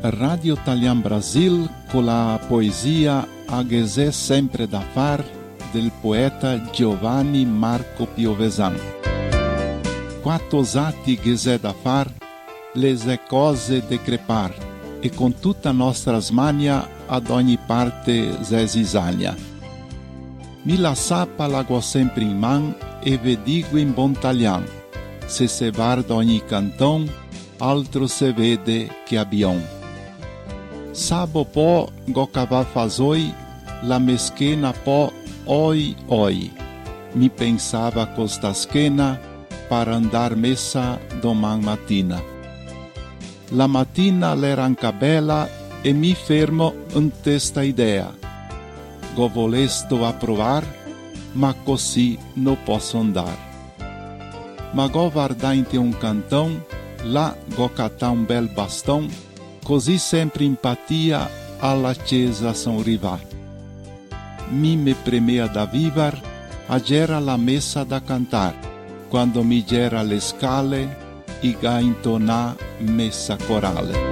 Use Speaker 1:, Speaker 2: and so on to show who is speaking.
Speaker 1: Radio Italian Brasil con la poesia A Gesè sempre da far del poeta Giovanni Marco Piovesan. Quattro osati Gesè da far, le cose de crepar, e con tutta nostra smania ad ogni parte zesisagna. Mi la sapa l'ago sempre in man e vedigo in bon talian, se guarda ogni canton, altro se vede che abion. Sabo po go cava fazoi, la meschena po oi oi, mi pensava costa schena para andar messa doman mattina. La mattina l'era anca bella e mi fermo in testa idea. Go volesto approvar, ma così non posso andar. Ma go guardante un canton, là go catà un bel baston, così sempre empatia alla chiesa son rivà. Mi me premea da vivar, agera la messa da cantar, quando mi gera le scale, i ga intonà messa corale.